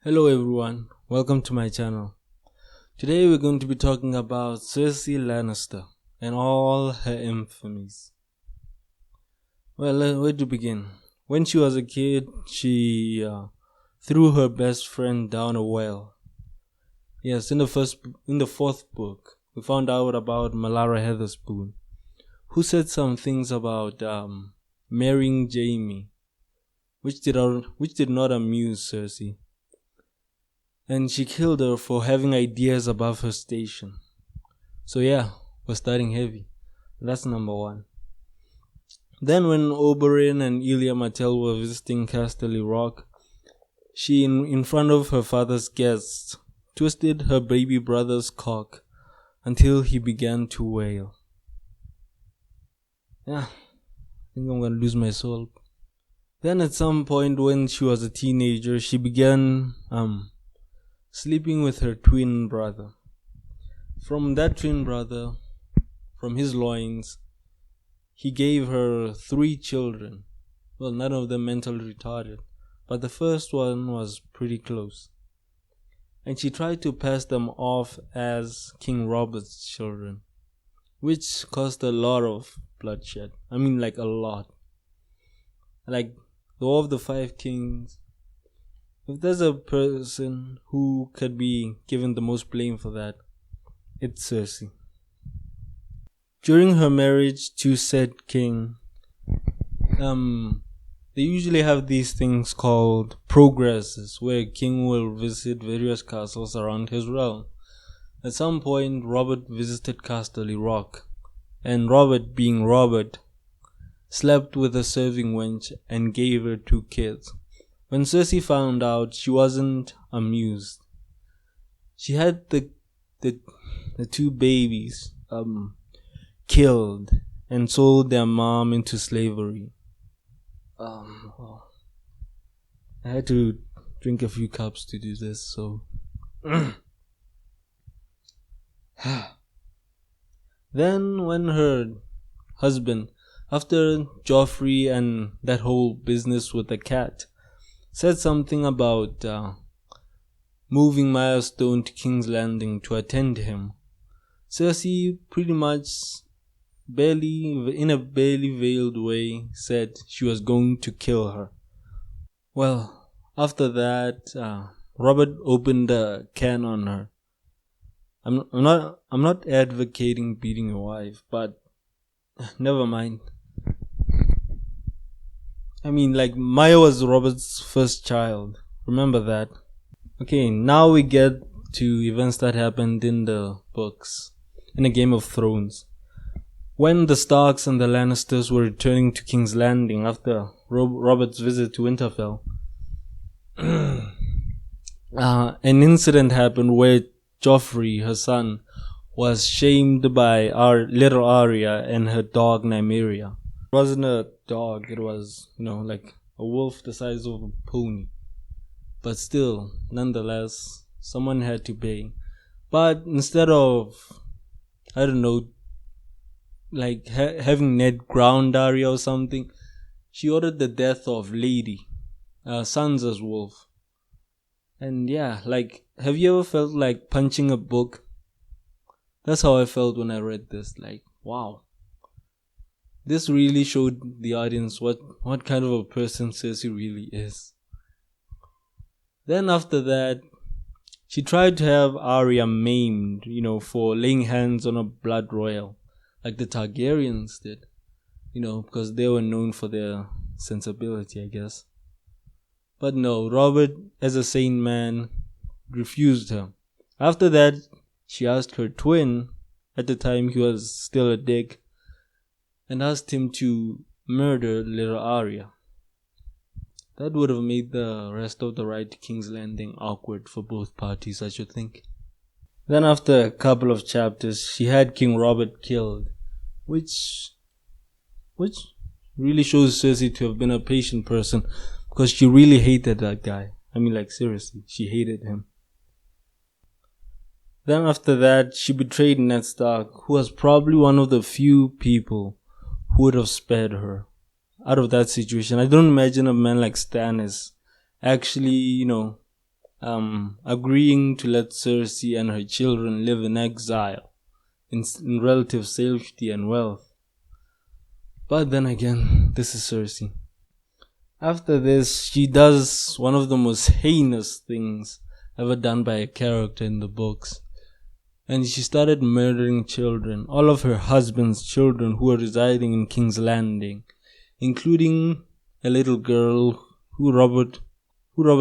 Hello everyone, welcome to my channel. Today we're going to be talking about Cersei Lannister and all her infamies. Well, where to begin? When she was a kid, she threw her best friend down a well. Yes, in the fourth book, we found out about Malara Heatherspoon, who said some things about marrying Jaime, which did not amuse Cersei. And she killed her for having ideas above her station. So yeah, we're starting heavy. That's number one. Then when Oberyn and Elia Martell were visiting Casterly Rock, she, in front of her father's guests, twisted her baby brother's cock until he began to wail. Yeah, I think I'm gonna lose my soul. Then at some point when she was a teenager, she began sleeping with her twin brother. From that twin brother, from his loins, he gave her 3 children. Well, none of them mentally retarded, but the first one was pretty close. And she tried to pass them off as King Robert's children, which caused a lot of bloodshed. I mean, like a lot. Like, of the 5 kings, if there's a person who could be given the most blame for that, it's Cersei. During her marriage to said king, they usually have these things called progresses, where a king will visit various castles around his realm. At some point, Robert visited Casterly Rock, and Robert, being Robert, slept with a serving wench and gave her 2 kids. When Cersei found out, she wasn't amused. She had the 2 babies killed and sold their mom into slavery. I had to drink a few cups to do this, so then when her husband, after Joffrey and that whole business with the cat, said something about moving Milestone to King's Landing to attend him, Cersei pretty much in a barely veiled way said she was going to kill her. Well, after that, Robert opened a can on her. I'm not advocating beating your wife, but never mind. I mean, like, Maya was Robert's first child. Remember that. Okay, now we get to events that happened in the books, in a Game of Thrones. When the Starks and the Lannisters were returning to King's Landing after Robert's visit to Winterfell, an incident happened where Joffrey, her son, was shamed by our little Arya and her dog Nymeria. It wasn't a dog, it was, like a wolf the size of a pony. But still, nonetheless, someone had to pay. But instead of, I don't know, like having Ned ground Arya or something, she ordered the death of Lady, Sansa's wolf. And yeah, like, have you ever felt like punching a book? That's how I felt when I read this. Like, wow. This really showed the audience what kind of a person Cersei really is. Then after that, she tried to have Arya maimed, for laying hands on a blood royal, like the Targaryens did, because they were known for their sensibility, I guess. But no, Robert, as a sane man, refused her. After that, she asked her twin, at the time he was still a dick, and asked him to murder little Arya. That would have made the rest of the ride to King's Landing awkward for both parties, I should think. Then after a couple of chapters, she had King Robert killed, which really shows Cersei to have been a patient person, because she really hated that guy. I mean, like, seriously, she hated him. Then after that, she betrayed Ned Stark, who was probably one of the few people who would have spared her out of that situation. I don't imagine a man like Stannis actually, agreeing to let Cersei and her children live in exile, in relative safety and wealth. But then again, this is Cersei. After this, she does one of the most heinous things ever done by a character in the books. And she started murdering children, all of her husband's children who were residing in King's Landing, including a little girl who Robert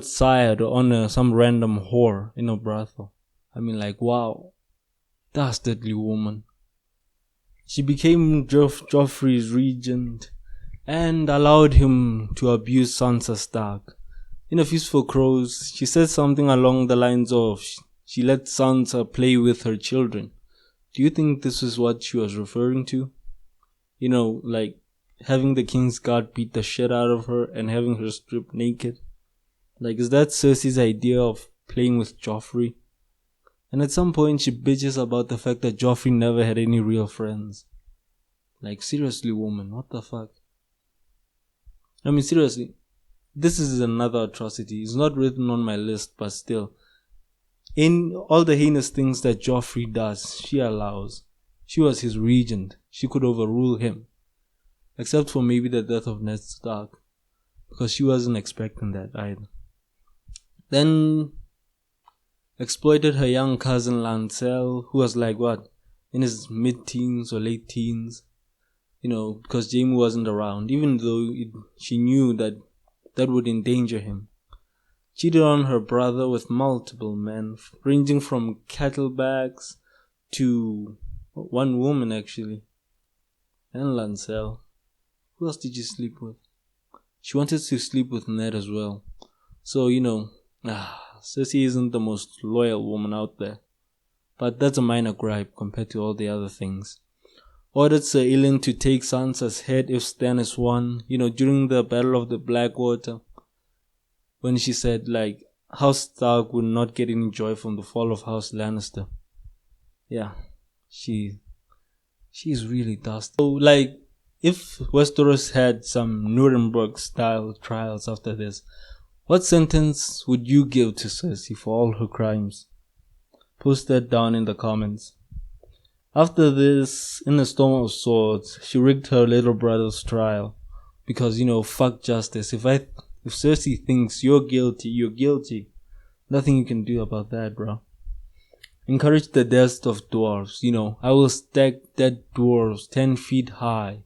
sired on some random whore in a brothel. I mean, like, wow, dastardly woman. She became Joffrey's regent and allowed him to abuse Sansa Stark. In A Feast for Crows, she said something along the lines of, she let Sansa play with her children. Do you think this is what she was referring to? You know, like having the King's Guard beat the shit out of her and having her stripped naked? Like, is that Cersei's idea of playing with Joffrey? And at some point she bitches about the fact that Joffrey never had any real friends. Like, seriously, woman, what the fuck? I mean, seriously, this is another atrocity. It's not written on my list, but still. In all the heinous things that Joffrey does, she allows. She was his regent. She could overrule him. Except for maybe the death of Ned Stark. Because she wasn't expecting that either. Then exploited her young cousin Lancel, who was like, what, in his mid-teens or late teens. You know, because Jaime wasn't around, even though she knew that would endanger him. Cheated on her brother with multiple men, ranging from cattlebags to one woman actually. And Lancel. Who else did she sleep with? She wanted to sleep with Ned as well. So, you know, Cersei isn't the most loyal woman out there. But that's a minor gripe compared to all the other things. Ordered Sir Ilyn to take Sansa's head if Stannis won. You know, during the Battle of the Blackwater. When she said, like, House Stark would not get any joy from the fall of House Lannister. Yeah, she's really dusty. So, like, if Westeros had some Nuremberg-style trials after this, what sentence would you give to Cersei for all her crimes? Post that down in the comments. After this, in a storm of swords, she rigged her little brother's trial. Because, you know, fuck justice. If Cersei thinks you're guilty, you're guilty. Nothing you can do about that, bro. Encourage the deaths of dwarves. You know, I will stack dead dwarves 10 feet high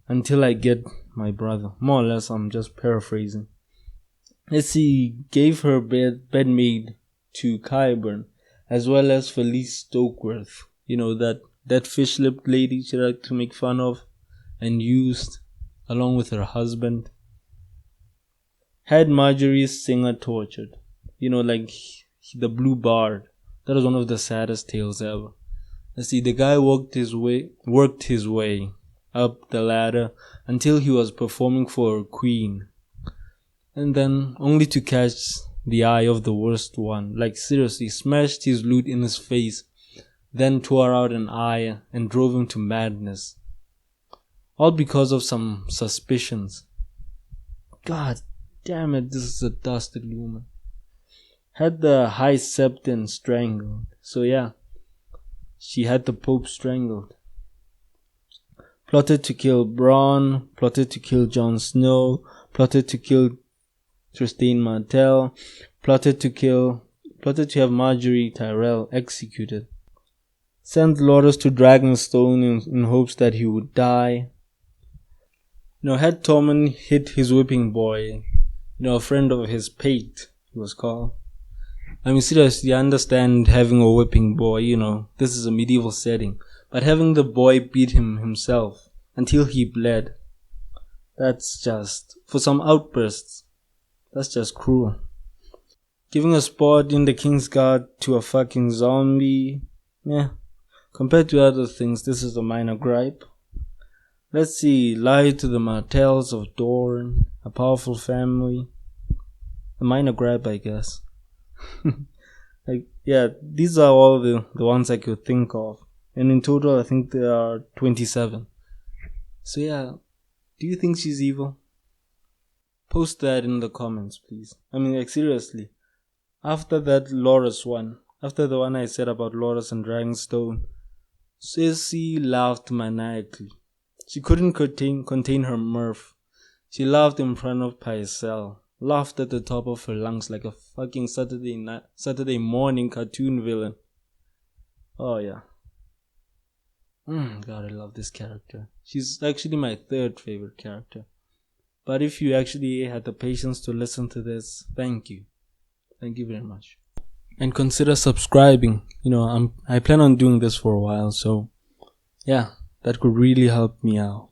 until I get my brother. More or less, I'm just paraphrasing. Let's see, gave her bedmaid to Qyburn, as well as Felice Stokeworth. You know, that fish-lipped lady she liked to make fun of and used along with her husband. Had Marjorie's singer tortured. You know, like the Blue Bard. That was one of the saddest tales ever. Let's see, the guy worked his way up the ladder until he was performing for a queen. And then, only to catch the eye of the worst one. Like, seriously, smashed his lute in his face, then tore out an eye and drove him to madness. All because of some suspicions. God damn it, this is a dastardly woman. Had the High Septon strangled. So yeah, she had the Pope strangled. Plotted to kill Bronn, plotted to kill Jon Snow, plotted to kill Trystane Martell, plotted to have Marjorie Tyrell executed. Sent Loras to Dragonstone in hopes that he would die. You know, had Tommen hit his whipping boy, you know, a friend of his, Pate, he was called. I mean, seriously, I understand having a whipping boy, you know, this is a medieval setting. But having the boy beat him himself until he bled, that's just, for some outbursts, that's just cruel. Giving a spot in the King's Guard to a fucking zombie, yeah, compared to other things, this is a minor gripe. Let's see, lied to the Martells of Dorne, a powerful family. A minor gripe, I guess. Like, yeah, these are all the ones I could think of. And in total, I think there are 27. So yeah, do you think she's evil? Post that in the comments, please. I mean, like, seriously. after that Loras one, after the one I said about Loras and Dragonstone, Cersei laughed maniacally. She couldn't contain her mirth. She laughed in front of Pycelle, laughed at the top of her lungs like a fucking Saturday morning cartoon villain. Oh yeah. God, I love this character. She's actually my third favorite character. But if you actually had the patience to listen to this, thank you. Thank you very much. And consider subscribing. I plan on doing this for a while, so yeah, that could really help me out.